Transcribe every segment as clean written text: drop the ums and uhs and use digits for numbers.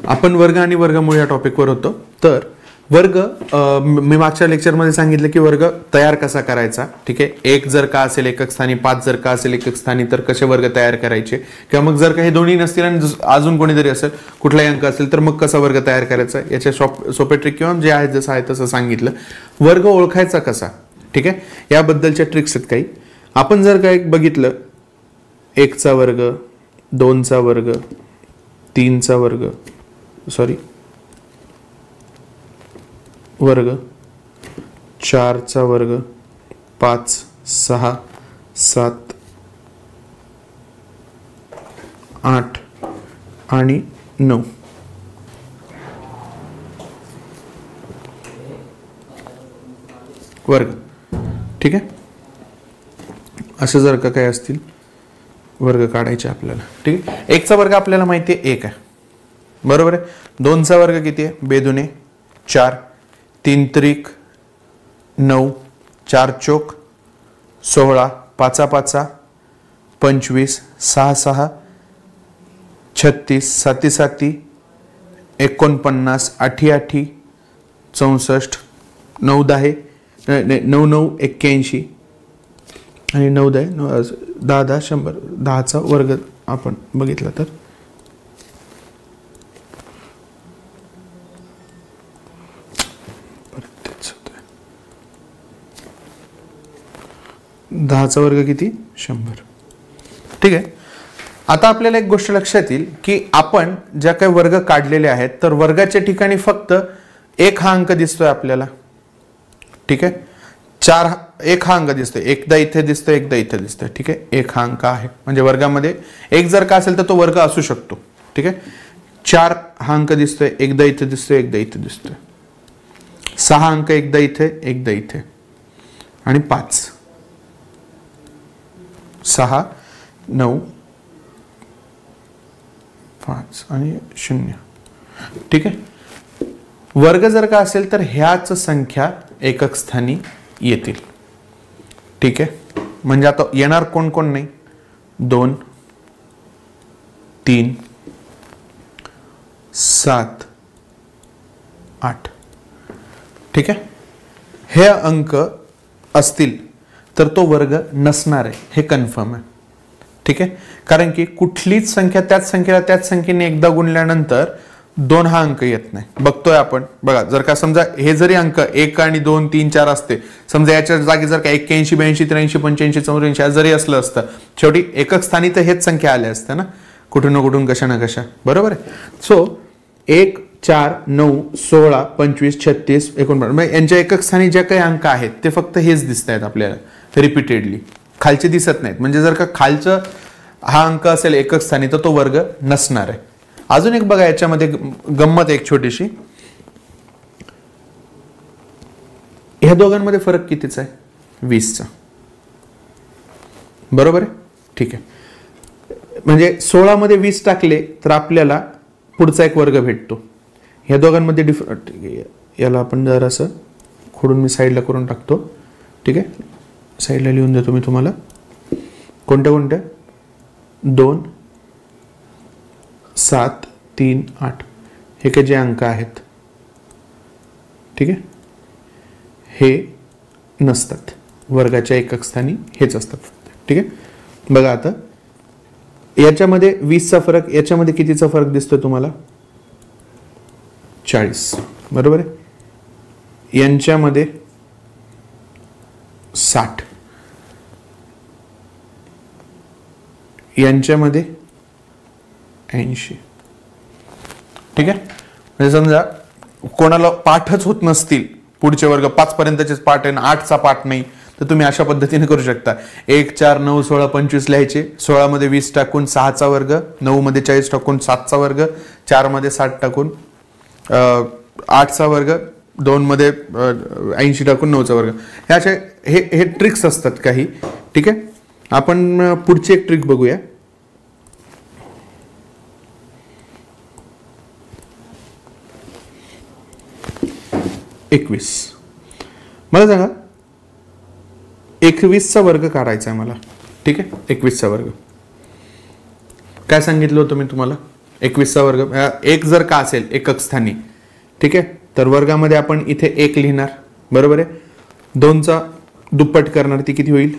आपण वर्ग आणि वर्गमूळ या टॉपिकवर होतो. तर वर्ग मी मागच्या लेक्चरमध्ये सांगितलं की वर्ग तयार कसा करायचा. ठीक आहे, 1 जर का असेल एकक स्थानी, 5 जर का असेल एकक स्थानी, तर कसे वर्ग तयार करायचे, किंवा मग जर का हे दोन्ही नसतील आणि अजून कोणीतरी असेल, कुठलाही अंक असेल, तर मग कसा वर्ग तयार करायचा याचे सोपे ट्रिक किंवा जे आहे जसं आहे तसं सांगितलं. वर्ग ओळखायचा कसा, ठीक आहे, याबद्दलच्या ट्रिक्स आहेत काही. आपण जर का एक बघितलं 1चा वर्ग, 2चा वर्ग, 3चा वर्ग, वर्ग, 4चा वर्ग, 5, 6, 7, 8 आणि 9. वर्ग, ठीक आहे. असं जर का काय असतील वर्ग काढायचे आपल्याला. ठीक आहे, 1चा वर्ग आपल्याला माहिती आहे 1 आहे, बरोबर आहे. 2चा वर्ग किती आहे, बेदुने 4, 3 त्रिक 9, 4 चोक 16, 5 5 25, 6 6 36, 7 7 49, 8 8 64, 9 10 9 9 81 आणि 9 10 10 10 100. 10चा वर्ग आपण बघितला तर 10चा वर्ग किती, 100. ठीक आहे. आता आपल्याला एक गोष्ट लक्षात येईल की आपण ज्या काही वर्ग काढलेले आहेत तर वर्गाच्या ठिकाणी फक्त 1 हा अंक दिसतोय आपल्याला. ठीक आहे, 1 हा अंक दिसतोय, एकदा इथे दिसतोय, एकदा इथे दिसतोय. ठीक आहे, 1 हा अंक आहे म्हणजे वर्गामध्ये 1 जर का असेल तर तो वर्ग असू शकतो. ठीक आहे, 4 हा अंक दिसतोय, एकदा इथे दिसतोय, एकदा इथे दिसतोय. 6 अंक एकदा इथे, एकदा इथे, आणि 5, 6 9 5 आणि 0. ठीक आहे, वर्ग जर का असेल तर ह्याच संख्या एकक स्थानी येतील. ठीक आहे, म्हणजे आता येणार कोण कोण नाही, 2 3 7 8. ठीक आहे, हे अंक असतील तर तो वर्ग नसणार आहे, हे कन्फर्म आहे. ठीक आहे, कारण की कुठलीच संख्या त्याच संख्येला त्याच संख्येने एकदा गुणल्यानंतर 2 हा अंक येत नाही. बघतोय आपण, बघा, जर का समजा हे जरी अंक 1 आणि 2 3 4 असते, समजा याच्या जागी जर का 81 82 83 85 84 जरी असलं असतं, शेवटी एकक स्थानी तर हेच संख्या आल्या असत्या ना, कुठून ना कुठून, कशा ना कशा, बरोबर आहे. सो 1 4 9 16 25 36 49 यांच्या एकक स्थानी ज्या काही अंक आहेत ते फक्त हेच दिसत आहेत आपल्याला रिपीटेडली, खालचे दिसत नाहीत. म्हणजे जर का खालचं हा अंक असेल एकक स्थानी तर तो वर्ग नसणार आहे. अजून एक बघा, याच्यामध्ये गंमत एक छोटीशी, ह्या दोघांमध्ये फरक कितीचा आहे, 20चा, बरोबर आहे. ठीक आहे, म्हणजे 16 मध्ये 20 टाकले तर आपल्याला पुढचा एक वर्ग भेटतो. ह्या दोघांमध्ये डिफरंट, याला आपण जरा असं खोडून मी साईडला करून टाकतो. ठीक आहे, साईडला लिहून देतो मी तुम्हाला कोणत्या कोणत्या, 2 7 3 8 हे काही जे अंक आहेत, ठीक आहे, हे नसतात वर्गाच्या एकक स्थानी, हेच असतात. ठीक आहे, बघा आता याच्यामध्ये 20चा फरक, याच्यामध्ये कितीचा फरक दिसतोय तुम्हाला, 40, बरोबर आहे. यांच्यामध्ये 60, यांच्यामध्ये 80. ठीक आहे, म्हणजे समजा कोणाला पाठच होत नसतील, पुढचे वर्ग 5 पर्यंतचेच पाठ आहे, 8चा पाठ नाही, तर तुम्ही अशा पद्धतीने करू शकता. 1 4 9 16 25 लिहायचे, 16 मध्ये 20 टाकून 6चा वर्ग, 9 मध्ये 40 टाकून 7चा वर्ग, 4 मध्ये 60 टाकून 8चा वर्ग, 2 मध्ये 80 टाकून 9चा वर्ग. ह्याचे हे ट्रिक्स असतात काही. ठीक आहे, आपण पुढची एक ट्रिक बघूया. एकवीस, मला सांगा 21चा वर्ग काढायचा आहे मला. ठीक आहे, 21चा वर्ग काय सांगितलं होतं मी तुम्हाला, 21चा वर्ग 1 जर का असेल एकक स्थानी, ठीक आहे, तर वर्गामध्ये आपण इथे 1 लिहिणार, बरोबर आहे. 2चा दुप्पट करणार, ती किती होईल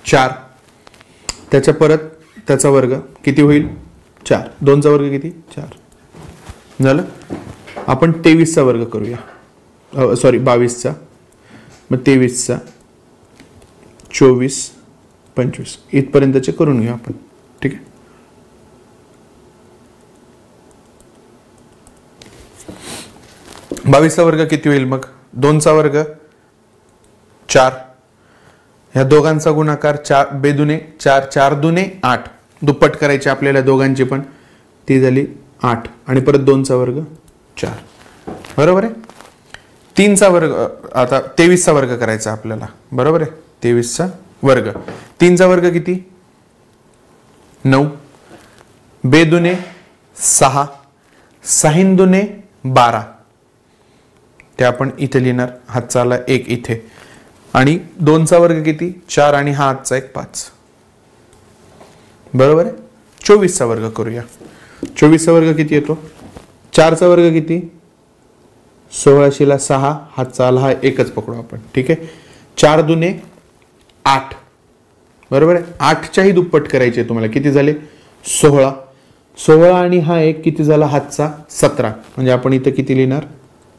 4. त्याच्या परत त्याचा वर्ग किती होईल 4. 2चा वर्ग किती 4 झालं. आपण 23चा वर्ग करूया, सॉरी 22चा. मग 23चा 24 25 इथपर्यंतचे करून घेऊ आपण, ठीक आहे. बावीसचा वर्ग किती होईल मग 2चा वर्ग 4. ह्या दोघांचा गुणाकार 4 बेदुने 4 4 दुने 8, दुप्पट करायची आपल्याला दोघांची पण, ती झाली 8 आणि परत 2चा वर्ग 4, बरोबर आहे. 3चा वर्ग, आता 23चा वर्ग करायचा आपल्याला, बरोबर आहे. 23चा वर्ग, 3चा वर्ग किती 9, बेदुने 6 6 दुने 12, ते आपण इथे लिहिणार, हातचा आला 1 इथे. आणि 2चा वर्ग किती 4 आणि हा हातचा 1 5, बरोबर आहे. 24चा वर्ग करूया. 24चा वर्ग किती येतो 4चा वर्ग किती 16शीला 6, हातचा आला हा 1च पकडू आपण, ठीक आहे. 4 दुने 8, बरोबर आहे. 8च्याही दुप्पट करायचे तुम्हाला, किती झाले 16. 16 आणि हा 1 किती झाला हातचा 17, म्हणजे आपण इथं किती लिहिणार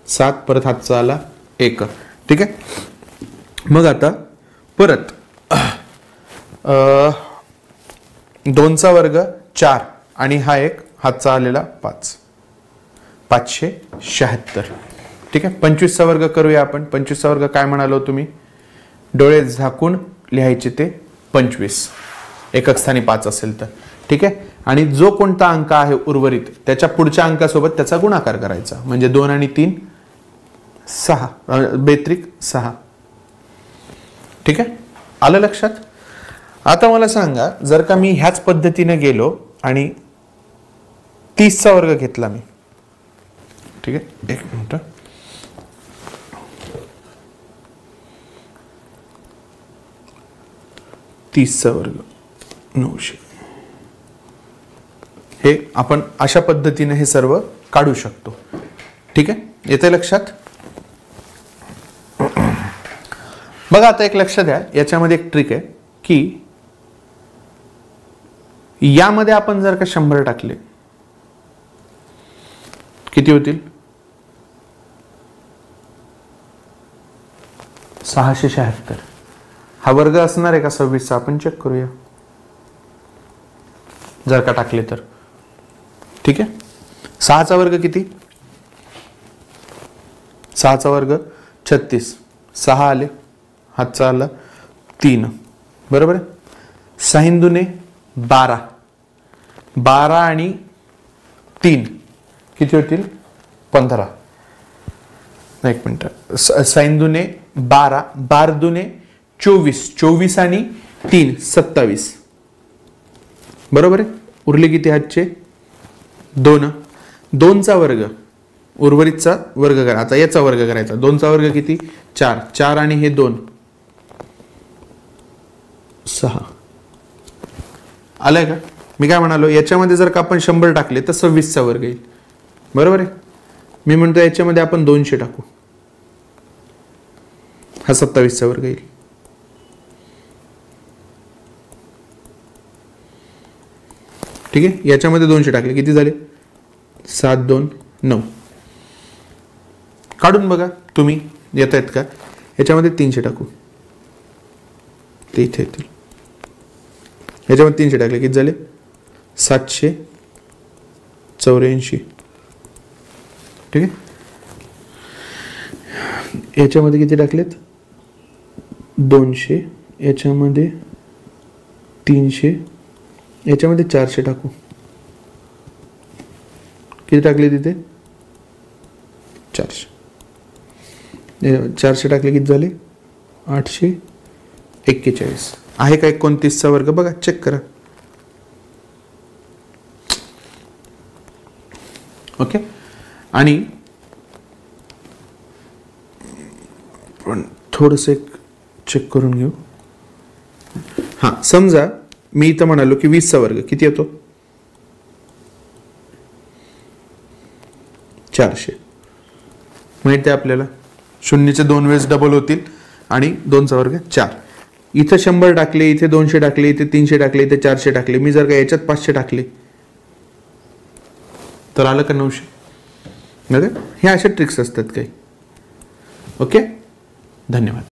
7, परत हातचा आला 1, ठीक आहे. मग आता परत 2चा वर्ग 4 आणि हा 1 हातचा आलेला 5, 576, ठीक आहे. 25चा वर्ग करूया आपण. 25चा वर्ग काय म्हणालो तुम्ही, डोळे झाकून लिहायचे ते 25, एकक स्थानी 5 असेल तर, ठीक आहे. आणि जो कोणता अंक आहे उर्वरित त्याच्या पुढच्या अंकासोबत त्याचा गुणाकार करायचा, म्हणजे 2 आणि 3 6, बेत्रिक 6, ठीक आहे. आलं लक्षात. आता मला सांगा, जर का मी ह्याच पद्धतीने गेलो आणि 30चा वर्ग घेतला मी, ठीक आहे, 1 मिनिट. चा वर्ग 900, हे आपण अशा पद्धतीने हे सर्व काढू शकतो, ठीक आहे. येते लक्षात. बघा आता एक लक्ष द्या, याच्यामध्ये एक ट्रिक आहे की यामध्ये आपण जर का 100 टाकले किती होतील 676. हा वर्ग असणार आहे का 26चा, आपण चेक करूया जर का टाकले तर, ठीक आहे. 6चा वर्ग किती 6चा वर्ग 36, 6 आले, हातचा आला 3, बरोबर आहे. 6 दुने 12, 12 आणि 3 किती होतील 15. 1 मिनिट. 6 दुने 12, 12 दुने 24, 24 आणि 3 27, बरोबर आहे. उरले किती हातचे 2. 2चा वर्ग, उर्वरितचा वर्ग करा. आता याचा वर्ग करायचा. 2चा वर्ग किती 4, 4 आणि हे 2 6. आलंय का. मी काय म्हणालो, याच्यामध्ये जर का आपण 100 टाकले तर 26चा वर्ग येईल, बरोबर आहे. मी म्हणतो याच्यामध्ये आपण 200 टाकू, हा 27चा वर्ग येईल, ठीक आहे. याच्यामध्ये 200 टाकले किती झाले 7 2 9. काढून बघा तुम्ही, येत आहेत का. याच्यामध्ये 300 टाकू, ते इथे येतील. याच्यामध्ये 300 टाकले किती झाले 784, ठीक आहे. याच्यामध्ये किती टाकलेत 200, याच्यामध्ये 300, याच्यामध्ये 400 टाकू, किती टाकले तिथे 400. 400 टाकले किती झाले 841. आहे का 29चा वर्ग, बघा चेक करा. ओके. आणि पण थोडंसं एक चेक करून घेऊ. हां, समजा मी इथं म्हणालो की 20चा वर्ग किती येतो 400 माहिती आहे आपल्याला. शून्यचे 2 वेळेस डबल होतील आणि 2चा वर्ग 4. इथं 100 टाकले, इथे 200 टाकले, इथे 300 टाकले, इथे 400 टाकले. मी जर का याच्यात 500 टाकले तर आलं का 900. हे अशा ट्रिक्स असतात काही. ओके, धन्यवाद.